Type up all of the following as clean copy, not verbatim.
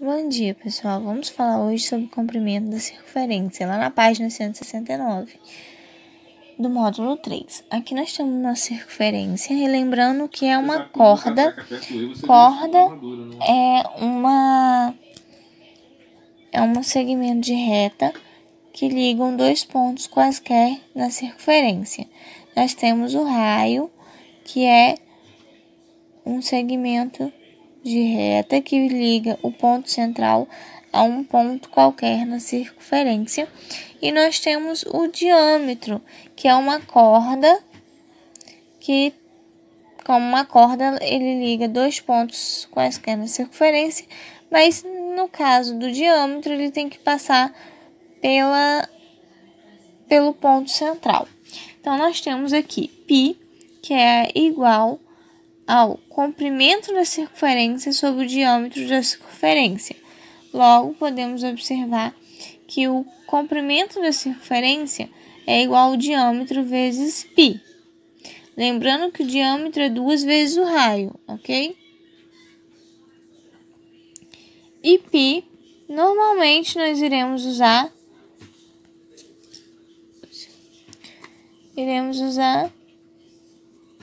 Bom dia, pessoal. Vamos falar hoje sobre o comprimento da circunferência, lá na página 169 do módulo 3. Aqui nós temos uma circunferência, e lembrando que é uma corda. Corda é um segmento de reta que ligam dois pontos quaisquer na circunferência. Nós temos o raio, que é um segmento de reta que liga o ponto central a um ponto qualquer na circunferência. E nós temos o diâmetro, que é uma corda que, como uma corda, ele liga dois pontos quaisquer na circunferência, mas no caso do diâmetro, ele tem que passar pelo ponto central. Então, nós temos aqui π, que é igual ao comprimento da circunferência sobre o diâmetro da circunferência. Logo, podemos observar que o comprimento da circunferência é igual ao diâmetro vezes π. Lembrando que o diâmetro é 2 vezes o raio, ok? E π, normalmente nós iremos usar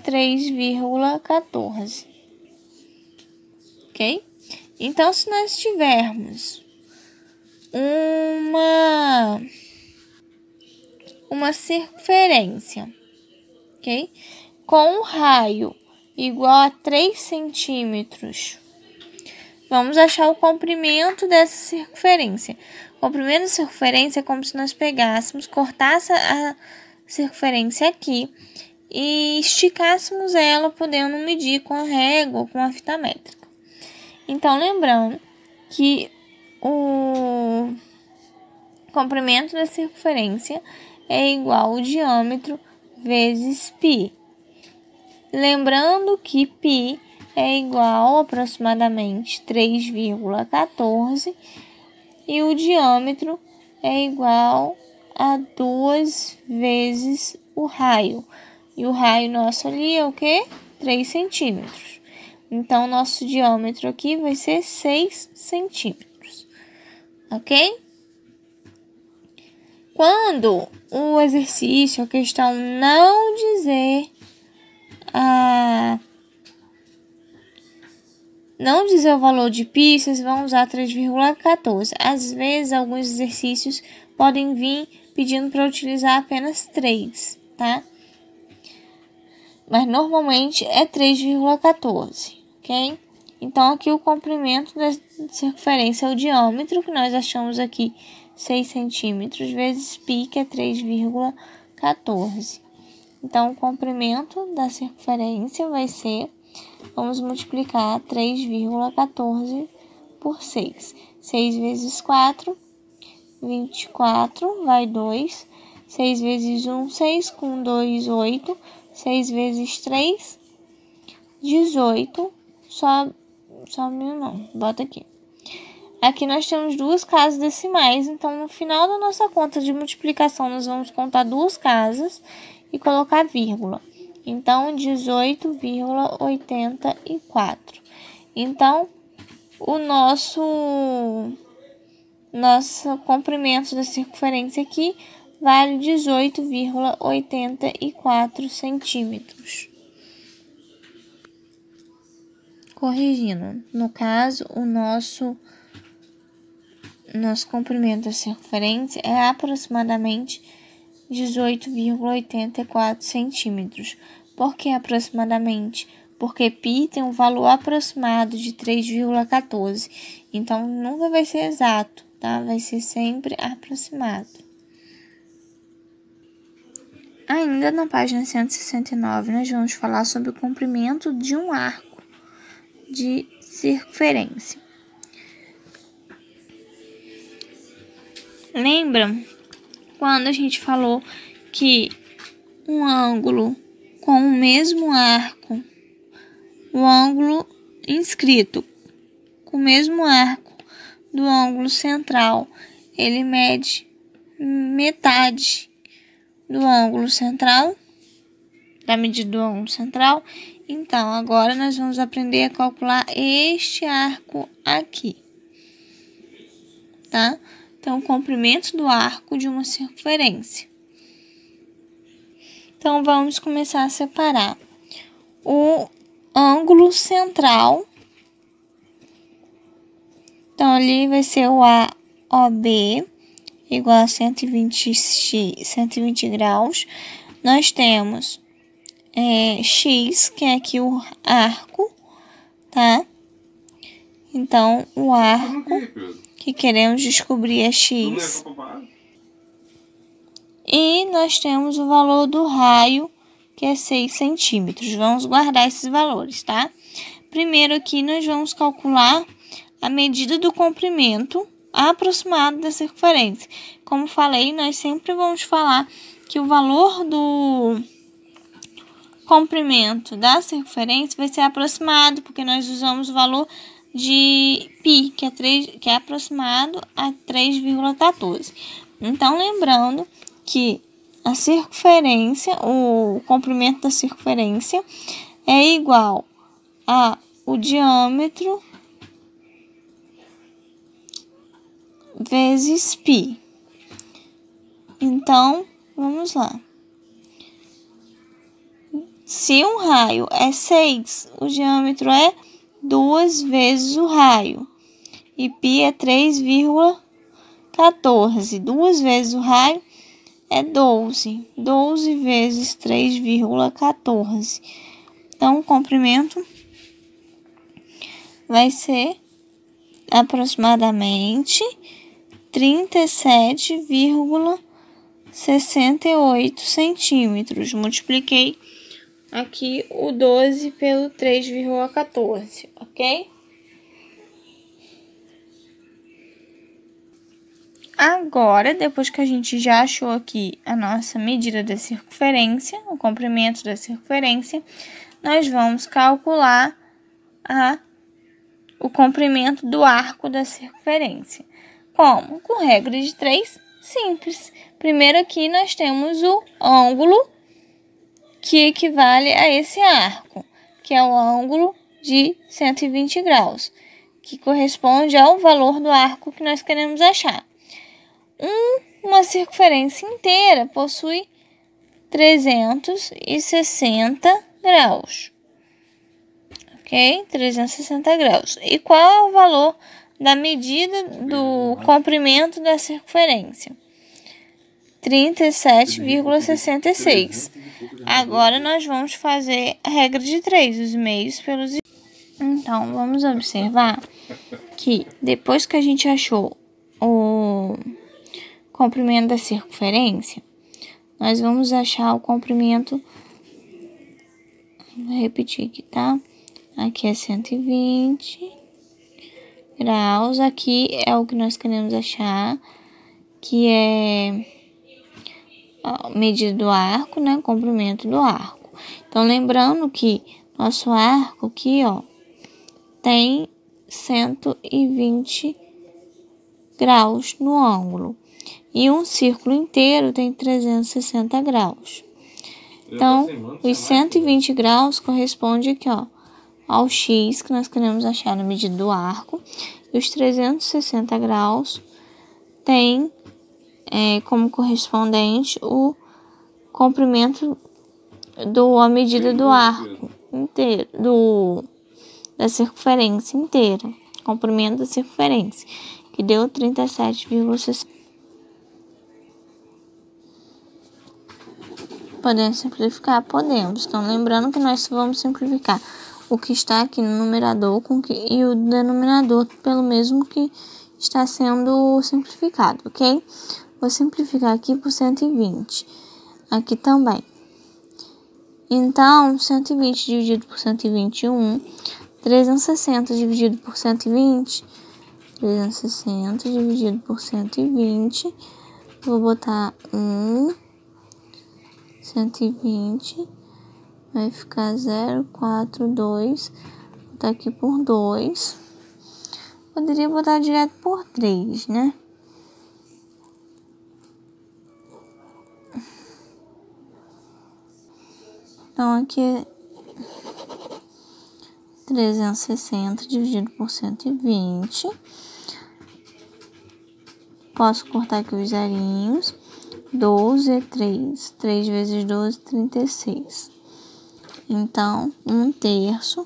3,14, ok? Então, se nós tivermos uma circunferência, ok? Com um raio igual a 3 centímetros, vamos achar o comprimento dessa circunferência. O comprimento da circunferência é como se nós pegássemos, cortássemos a circunferência aqui e esticássemos ela, podendo medir com a régua ou com a fita métrica. Então, lembrando que o comprimento da circunferência é igual ao diâmetro vezes π. Lembrando que π é igual a aproximadamente 3,14 e o diâmetro é igual a 2 vezes o raio. E o raio nosso ali é o quê? 3 centímetros. Então, nosso diâmetro aqui vai ser 6 centímetros. Ok? Quando o exercício, a questão não dizer o valor de π, vocês vão usar 3,14. Às vezes, alguns exercícios podem vir pedindo para utilizar apenas 3, tá? Mas normalmente é 3,14, ok? Então, aqui o comprimento da circunferência é o diâmetro, que nós achamos aqui 6 centímetros, vezes π, que é 3,14. Então, o comprimento da circunferência vai ser, vamos multiplicar 3,14 por 6. 6 vezes 4, 24, vai 2. 6 vezes 1, 6, com 2, 8. 6 vezes 3, 18. Não, bota aqui. Aqui nós temos duas casas decimais, então no final da nossa conta de multiplicação nós vamos contar duas casas e colocar vírgula. Então, 18,84. Então, o nosso comprimento da circunferência aqui vale 18,84 centímetros. Corrigindo, no caso, o nosso comprimento da circunferência é aproximadamente 18,84 centímetros. Por que aproximadamente? Porque π tem um valor aproximado de 3,14. Então, nunca vai ser exato, tá? Vai ser sempre aproximado. Ainda na página 169, nós vamos falar sobre o comprimento de um arco de circunferência. Lembra quando a gente falou que um ângulo com o mesmo arco, o ângulo inscrito com o mesmo arco do ângulo central, ele mede metade do ângulo central, da medida do ângulo central. Então, agora nós vamos aprender a calcular este arco aqui. tá? Então, o comprimento do arco de uma circunferência. Então, vamos começar a separar o ângulo central. Então, ali vai ser o AOB igual a 120 graus. Nós temos X, que é aqui o arco, tá? Então, o arco que queremos descobrir é X. E nós temos o valor do raio, que é 6 centímetros. Vamos guardar esses valores, tá? Primeiro aqui nós vamos calcular a medida do comprimento aproximado da circunferência. Como falei, nós sempre vamos falar que o valor do comprimento da circunferência vai ser aproximado, porque nós usamos o valor de π, que é aproximado a 3,14. Então, lembrando que a circunferência, o comprimento da circunferência é igual a o diâmetro vezes π. Então, vamos lá. Se um raio é 6, o diâmetro é 2 vezes o raio. E π é 3,14. 2 vezes o raio é 12. 12 vezes 3,14. Então, o comprimento vai ser aproximadamente 37,68 centímetros. Multipliquei aqui o 12 pelo 3,14, ok? Agora, depois que a gente já achou aqui a nossa medida da circunferência, o comprimento da circunferência, nós vamos calcular o comprimento do arco da circunferência. Como? Com regra de 3, simples. Primeiro aqui nós temos o ângulo que equivale a esse arco, que é o ângulo de 120 graus, que corresponde ao valor do arco que nós queremos achar. Uma circunferência inteira possui 360 graus. Ok? 360 graus. E qual é o valor da medida do comprimento da circunferência? 37,66. Agora, nós vamos fazer a regra de 3, os meios pelos... Então, vamos observar que depois que a gente achou o comprimento da circunferência, nós vamos achar o comprimento... Vou repetir aqui, tá? Aqui é 120 graus. Aqui é o que nós queremos achar, que é a medida do arco, né? Comprimento do arco. Então, lembrando que nosso arco aqui, ó, tem 120 graus no ângulo. E um círculo inteiro tem 360 graus. Então, os 120 graus corresponde aqui, ó, ao X que nós queremos achar na medida do arco. E os 360 graus tem como correspondente o comprimento a medida do arco inteiro, da circunferência inteira. Comprimento da circunferência, que deu 37,60. Podemos simplificar? Podemos. Então, lembrando que nós vamos simplificar o que está aqui no numerador e o denominador pelo mesmo que está sendo simplificado, ok? Vou simplificar aqui por 120. Aqui também. Então, 120 dividido por 121, 360 dividido por 120, 360 dividido por 120, vou botar 120, vai ficar 0,42, vou botar aqui por 2, poderia botar direto por 3, né? Então, aqui é 360 dividido por 120, Posso cortar aqui os zerinhos. 12 é 3. 3 vezes 12, 36. Então, 1/3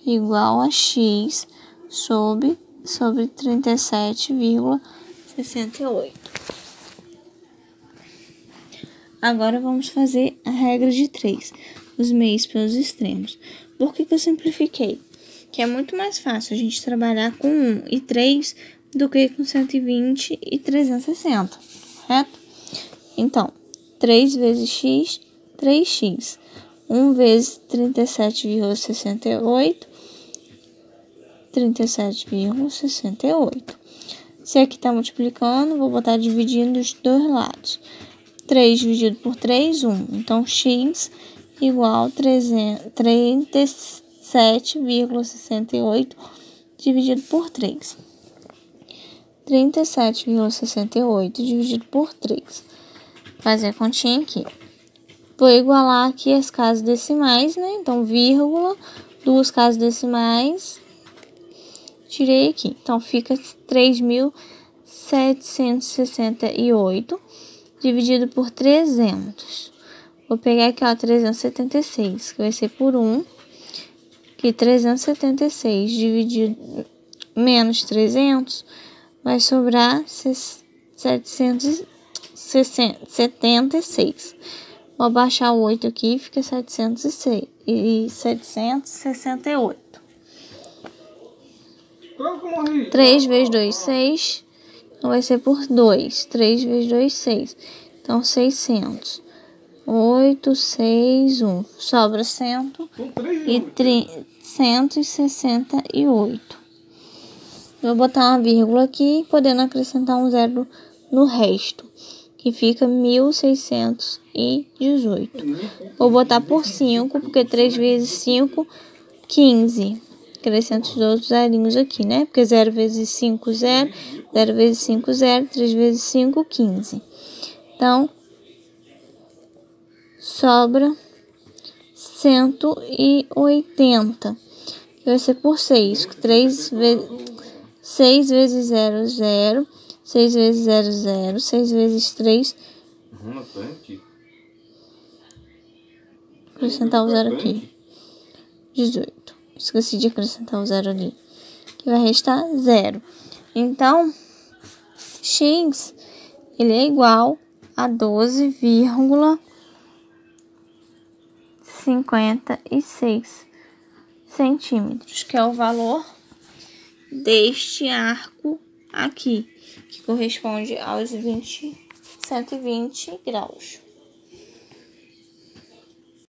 igual a x sobre 37,68. Agora, vamos fazer a regra de 3. Os meios pelos extremos. Por que eu simplifiquei? Que é muito mais fácil a gente trabalhar com 1 e 3 do que com 120 e 360, correto? Então, 3 vezes x, 3x. 1 vezes 37,68, 37,68. Se aqui está multiplicando, vou botar dividindo os dois lados. 3 dividido por 3, 1. Então, x igual a 37,68 dividido por 3. 37,68 dividido por 3. Fazer a continha aqui. Vou igualar aqui as casas decimais, né? Então, vírgula, 2 casas decimais. Tirei aqui. Então, fica 3.768 dividido por 300. Vou pegar aqui, ó, 376, que vai ser por 1. Que 376 dividido menos 300 vai sobrar 776. Vou abaixar o 8 aqui, fica 706 e 768. 3 vezes 2, 6. Então, vai ser por 2. 3 vezes 2, 6. Então, 600. 8, 6, 1. Sobra 168. Vou botar uma vírgula aqui, podendo acrescentar um zero no resto, que fica 1.618. Vou botar por 5, porque 3 vezes 5, 15. Acrescento os outros zerinhos aqui, né? Porque 0 vezes 5, 0. 0 vezes 5, 0. 3 vezes 5, 15. Então, sobra 180. Que vai ser por 6. 6 vezes 0, 0. 6 vezes 0, 0. 6 vezes 3. Acrescentar o 0 aqui. 18. Esqueci de acrescentar o 0 ali. Que vai restar 0. Então, x ele é igual a 12,56 centímetros, que é o valor deste arco aqui, que corresponde aos 120 graus.